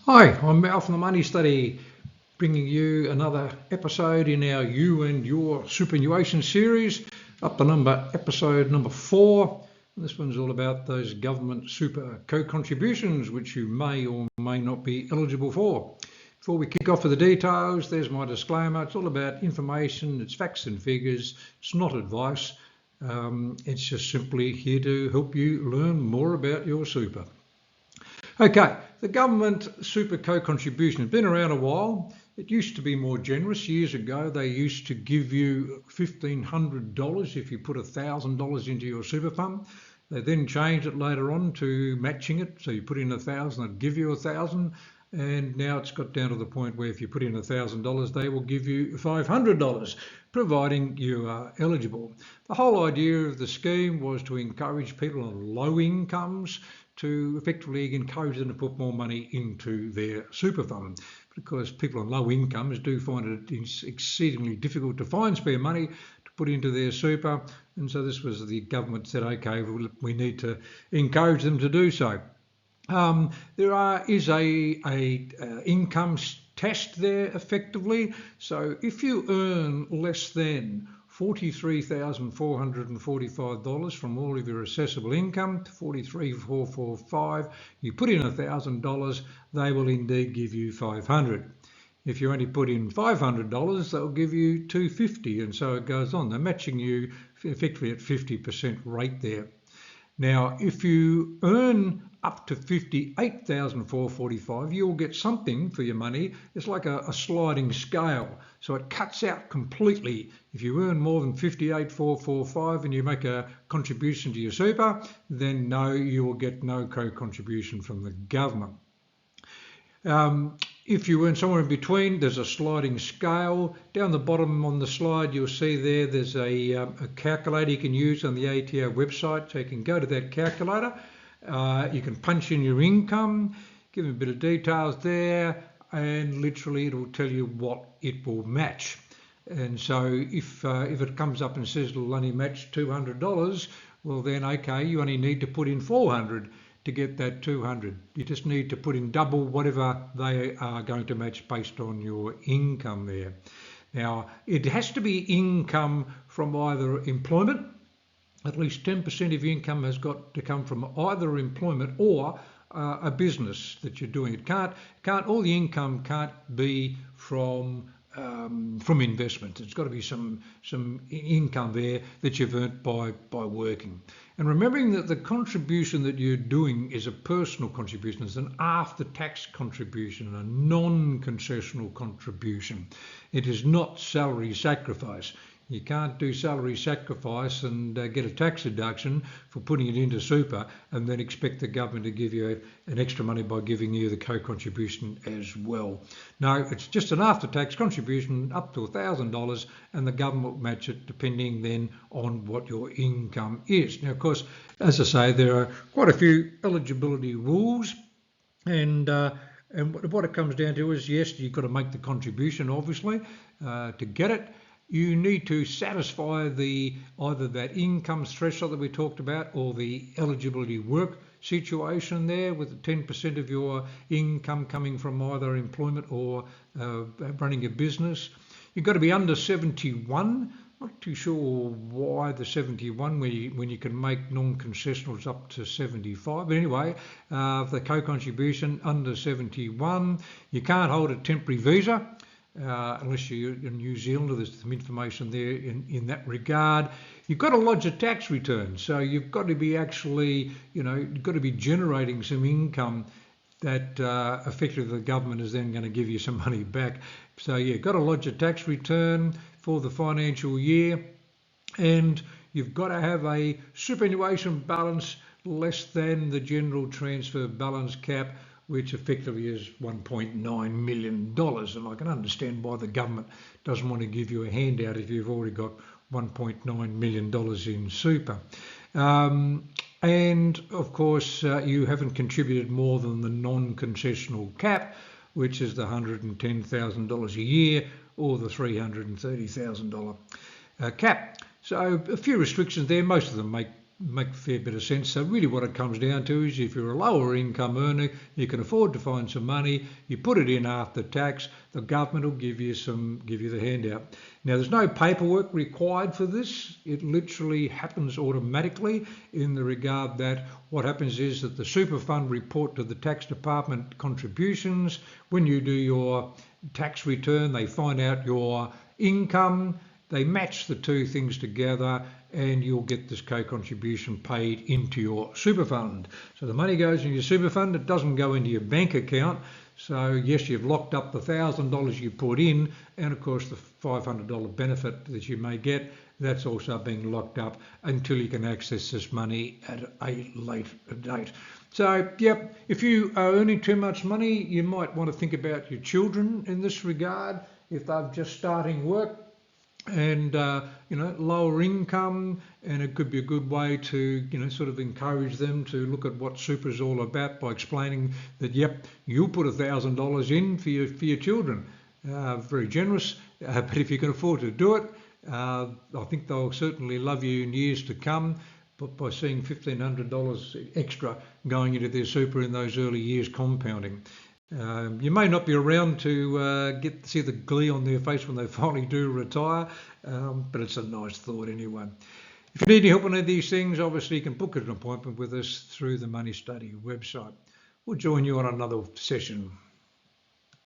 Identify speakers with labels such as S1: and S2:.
S1: Hi, I'm Mal from the Money Study, bringing you another episode in our You and Your Superannuation series, up to episode number 4. This one's all about those government super co-contributions, which you may or may not be eligible for. Before we kick off with the details, there's my disclaimer. It's all about information, it's facts and figures, it's not advice. It's just simply here to help you learn more about your super. Okay, the government super co-contribution has been around a while. It used to be more generous. Years ago, they used to give you $1,500 if you put $1,000 into your super fund. They then changed it later on to matching it. So you put in $1,000, they'd give you $1,000. And now it's got down to the point where if you put in $1,000, they will give you $500, providing you are eligible. The whole idea of the scheme was to encourage people on low incomes to effectively encourage them to put more money into their super fund, because people on low incomes do find it exceedingly difficult to find spare money to put into their super, and so this was the government said, okay, we need to encourage them to do so. There is a income test there effectively. So if you earn less than $43,445 from all of your assessable income, 43,445, you put in $1,000, they will indeed give you $500. If you only put in $500, they'll give you $250, and so it goes on. They're matching you effectively at 50% rate there. Now, if you earn up to $58,445, you'll get something for your money. It's like a sliding scale. So it cuts out completely. If you earn more than $58,445 and you make a contribution to your super, then no, you will get no co-contribution from the government. If you earn somewhere in between, there's a sliding scale. Down the bottom on the slide, you'll see there's a calculator you can use on the ATO website. So you can go to that calculator. You can punch in your income, give them a bit of details there, and literally it'll tell you what it will match. And so if it comes up and says it'll only match $200, well then, okay, you only need to put in $400 to get that $200. You just need to put in double whatever they are going to match based on your income there. Now, it has to be income from either employment. At least 10% of your income has got to come from either employment or a business that you're doing. All the income can't be from investment. It's got to be some income there that you've earned by working. And remembering that the contribution that you're doing is a personal contribution, it's an after-tax contribution, a non-concessional contribution. It is not salary sacrifice. You can't do salary sacrifice and get a tax deduction for putting it into super and then expect the government to give you an extra money by giving you the co-contribution as well. No, it's just an after-tax contribution up to $1,000, and the government will match it depending then on what your income is. Now, of course, as I say, there are quite a few eligibility rules, and what it comes down to is, yes, you've got to make the contribution, obviously, to get it. You need to satisfy either that income threshold that we talked about or the eligibility work situation there, with 10% of your income coming from either employment or running a business. You've got to be under 71. Not too sure why the 71 when you can make non-concessionals up to 75. But anyway, the co-contribution under 71. You can't hold a temporary visa. Unless you're in New Zealand, there's some information there in that regard. You've got to lodge a tax return, so you've got to be actually, you've got to be generating some income that effectively the government is then going to give you some money back. So you've got to lodge a tax return for the financial year, and you've got to have a superannuation balance less than the general transfer balance cap, which effectively is $1.9 million. And I can understand why the government doesn't want to give you a handout if you've already got $1.9 million in super. And of course, you haven't contributed more than the non-concessional cap, which is the $110,000 a year or the $330,000 cap. So a few restrictions there. Most of them make make a fair bit of sense. So really what it comes down to is if you're a lower income earner, you can afford to find some money, you put it in after tax, the government will give you the handout. Now there's no paperwork required for this. It literally happens automatically in the regard that what happens is that the super fund report to the tax department contributions. When you do your tax return, they find out your income, they match the two things together, and you'll get this co-contribution paid into your super fund. So the money goes in your super fund, it doesn't go into your bank account. So yes, you've locked up the $1,000 you put in, and of course the $500 benefit that you may get, that's also being locked up until you can access this money at a later date. So, yep, if you are earning too much money, you might want to think about your children in this regard. If they're just starting work, and lower income, and it could be a good way to sort of encourage them to look at what super is all about by explaining that you'll put $1,000 in for your children. Very generous, but if you can afford to do it, I think they'll certainly love you in years to come. But by seeing $1,500 extra going into their super in those early years compounding. You may not be around to get to see the glee on their face when they finally do retire, but it's a nice thought anyway. If you need any help on any of these things, obviously you can book an appointment with us through the Money Study website. We'll join you on another session.